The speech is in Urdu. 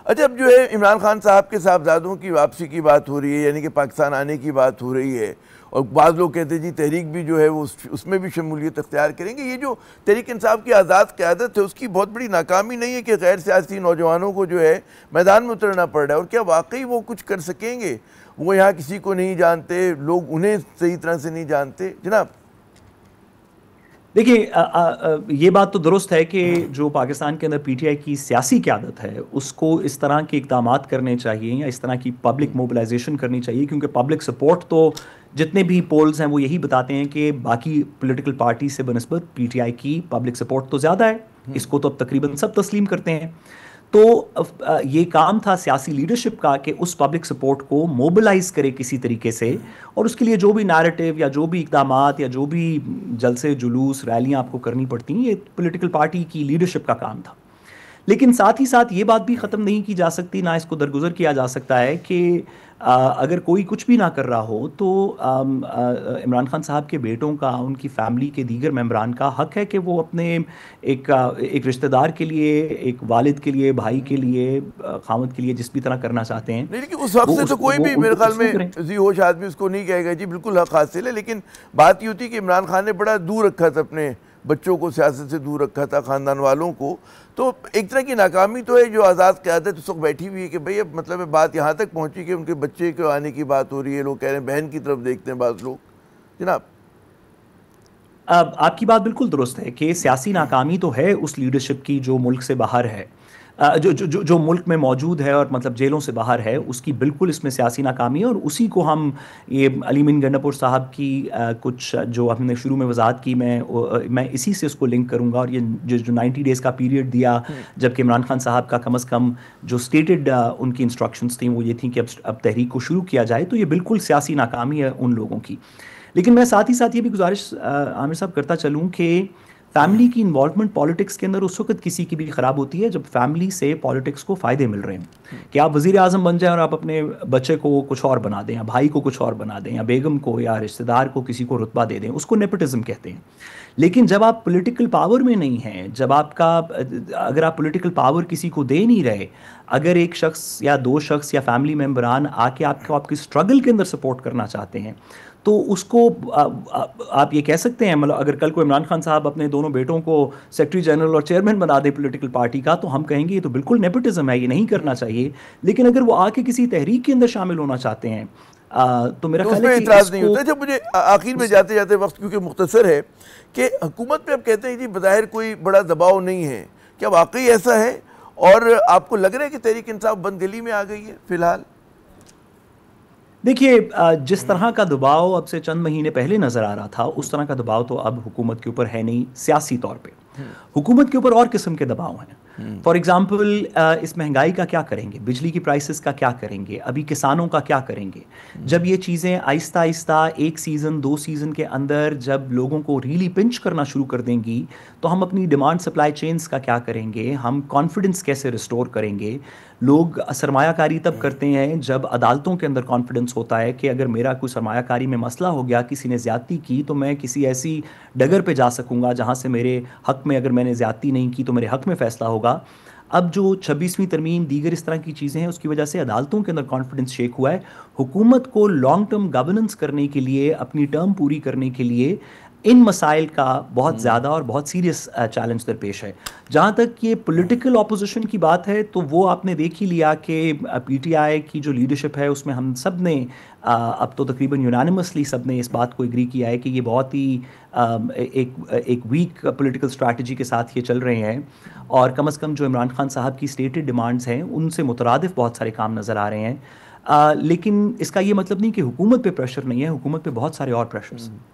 اچھا، اب جو ہے عمران خان صاحب کے صاحبزادوں کی واپسی کی بات ہو رہی ہے، یعنی کہ پاکستان آنے کی بات ہو رہی ہے، اور بعض لوگ کہتے ہیں جی تحریک بھی جو ہے وہ اس میں بھی شمولیت اختیار کریں گے. یہ جو تحریک انصاف کی آزاد قیادت ہے، اس کی بہت بڑی ناکامی نہیں ہے کہ غیر سیاسی نوجوانوں کو جو ہے میدان میں اترنا پڑ رہا ہے؟ اور کیا واقعی وہ کچھ کر سکیں گے؟ وہ یہاں کسی کو نہیں جانتے، لوگ انہیں صحیح طرح سے نہیں جانتے. جناب دیکھیے، یہ بات تو درست ہے کہ جو پاکستان کے اندر پی ٹی آئی کی سیاسی قیادت ہے اس کو اس طرح کے اقدامات کرنے چاہیے یا اس طرح کی پبلک موبلائزیشن کرنی چاہیے، کیونکہ پبلک سپورٹ تو جتنے بھی پولز ہیں وہ یہی بتاتے ہیں کہ باقی پولیٹیکل پارٹی سے بنسبت پی ٹی آئی کی پبلک سپورٹ تو زیادہ ہے. اس کو تو اب تقریباً سب تسلیم کرتے ہیں. تو یہ کام تھا سیاسی لیڈرشپ کا کہ اس پبلک سپورٹ کو موبلائز کرے کسی طریقے سے، اور اس کے لیے جو بھی نیریٹو یا جو بھی اقدامات یا جو بھی جلسے جلوس ریلیاں آپ کو کرنی پڑتی ہیں، یہ پولیٹیکل پارٹی کی لیڈرشپ کا کام تھا. لیکن ساتھ ہی ساتھ یہ بات بھی ختم نہیں کی جا سکتی، نہ اس کو درگزر کیا جا سکتا ہے کہ اگر کوئی کچھ بھی نہ کر رہا ہو تو عمران خان صاحب کے بیٹوں کا، ان کی فیملی کے دیگر ممبران کا حق ہے کہ وہ اپنے ایک رشتہ دار کے لیے، ایک والد کے لیے، بھائی کے لیے، خاوند کے لیے جس بھی طرح کرنا چاہتے ہیں نہیں، لیکن اس وقت سے تو کوئی بھی میرے خیال میں ذی ہوش آدمی اس کو نہیں کہے گا جی بالکل حق حاصل ہے. لیکن بات یہ ہوتی کہ عمران خان نے بڑا دور رکھا تھا اپنے بچوں کو، سیاست سے دور رکھا تھا، خاندان والوں کو. تو ایک طرح کی ناکامی تو ہے جو آزاد قیادت اس وقت بیٹھی ہوئی ہے کہ بھئی اب مطلب بات یہاں تک پہنچی کہ ان کے بچے کے آنے کی بات ہو رہی ہے، لوگ کہہ رہے ہیں بہن کی طرف دیکھتے ہیں بعض لوگ. جناب آپ کی بات بالکل درست ہے کہ سیاسی ناکامی تو ہے اس لیڈرشپ کی جو ملک سے باہر ہے، جو ملک میں موجود ہے اور مطلب جیلوں سے باہر ہے، اس کی بالکل اس میں سیاسی ناکامی ہے. اور اسی کو ہم یہ علی مین گنڈاپور صاحب کی کچھ جو ہم نے شروع میں وضاحت کی، میں اسی سے اس کو لنک کروں گا. اور یہ جو 90 ڈیز کا پیریڈ دیا جبکہ عمران خان صاحب کا کم از کم جو سٹیٹڈ ان کی انسٹرکشنز تھیں وہ یہ تھیں کہ اب تحریک کو شروع کیا جائے، تو یہ بالکل سیاسی ناکامی ہے ان لوگوں کی. لیکن میں ساتھ ہی ساتھ یہ بھی گزارش عامر صاحب کرتا چلوں کہ فیملی کی انوالومنٹ پالیٹکس کے اندر اس وقت کسی کی بھی خراب ہوتی ہے جب فیملی سے پالیٹکس کو فائدے مل رہے ہیں. کہ آپ وزیر اعظم بن جائیں اور آپ اپنے بچے کو کچھ اور بنا دیں، یا بھائی کو کچھ اور بنا دیں، یا بیگم کو یا رشتہ دار کو کسی کو رتبہ دے دیں، اس کو نیپوٹزم کہتے ہیں. لیکن جب آپ پولیٹیکل پاور میں نہیں ہیں، جب اگر آپ پولیٹیکل پاور کسی کو دے نہیں رہے، اگر ایک شخص یا دو شخص یا فیملی ممبران آ کے آپ کی اسٹرگل کے اندر سپورٹ کرنا چاہتے ہیں، تو اس کو آپ یہ کہہ سکتے ہیں، مطلب اگر کل کو عمران خان صاحب اپنے دونوں بیٹوں کو سیکرٹری جنرل اور چیئرمین بنا دے پولیٹیکل پارٹی کا، تو ہم کہیں گے یہ تو بالکل نیپوٹزم ہے، یہ نہیں کرنا چاہیے. لیکن اگر وہ آ کے کسی تحریک کے اندر شامل ہونا چاہتے ہیں تو میرا خیال ہے کہ اعتراض نہیں ہوتا. جب مجھے آخر میں جاتے جاتے وقت کیونکہ مختصر ہے کہ حکومت پہ اب کہتے ہیں جی بظاہر کوئی بڑا دباؤ نہیں ہے، کیا واقعی ایسا ہے؟ اور آپ کو لگ رہا ہے کہ تحریک انصاف بند دلی میں آ گئی ہے فی الحال؟ دیکھیے، جس طرح کا دباؤ اب سے چند مہینے پہلے نظر آ رہا تھا اس طرح کا دباؤ تو اب حکومت کے اوپر ہے نہیں. سیاسی طور پہ حکومت کے اوپر اور قسم کے دباؤ ہیں. فار ایگزامپل اس مہنگائی کا کیا کریں گے، بجلی کی پرائسز کا کیا کریں گے، ابھی کسانوں کا کیا کریں گے. جب یہ چیزیں آہستہ آہستہ ایک سیزن دو سیزن کے اندر جب لوگوں کو ریلی پنچ کرنا شروع کر دیں گی، تو ہم اپنی ڈیمانڈ سپلائی چینز کا کیا کریں گے، ہم کانفیڈنس کیسے ریسٹور کریں گے. لوگ سرمایہ کاری تب کرتے ہیں جب عدالتوں کے اندر کانفیڈنس ہوتا ہے کہ اگر میرا کوئی سرمایہ کاری میں مسئلہ ہو گیا، کسی نے زیادتی کی، تو میں کسی ایسی ڈگر پہ جا سکوں گا جہاں سے میرے حق میں، اگر میں نے زیادتی نہیں کی تو میرے حق میں فیصلہ ہوگا. اب جو 26ویں ترمیم دیگر اس طرح کی چیزیں ہیں، اس کی وجہ سے عدالتوں کے اندر کانفیڈنس شیک ہوا ہے. حکومت کو لانگ ٹرم گورننس کرنے کے لیے، اپنی ٹرم پوری کرنے کے لیے ان مسائل کا بہت زیادہ اور بہت سیریس چیلنج درپیش ہے. جہاں تک یہ پولیٹیکل اپوزیشن کی بات ہے تو وہ آپ نے دیکھ ہی لیا کہ پی ٹی آئی کی جو لیڈرشپ ہے اس میں ہم سب نے اب تو تقریباً یونانیمسلی سب نے اس بات کو ایگری کیا ہے کہ یہ بہت ہی ایک ویک پولیٹیکل اسٹریٹجی کے ساتھ یہ چل رہے ہیں. اور کم از کم جو عمران خان صاحب کی اسٹیٹڈ ڈیمانڈز ہیں ان سے مترادف بہت سارے کام نظر آ رہے ہیں. لیکن اس کا یہ مطلب نہیں کہ حکومت پہ پریشر نہیں ہے، حکومت پہ بہت سارے اور پریشرز ہیں.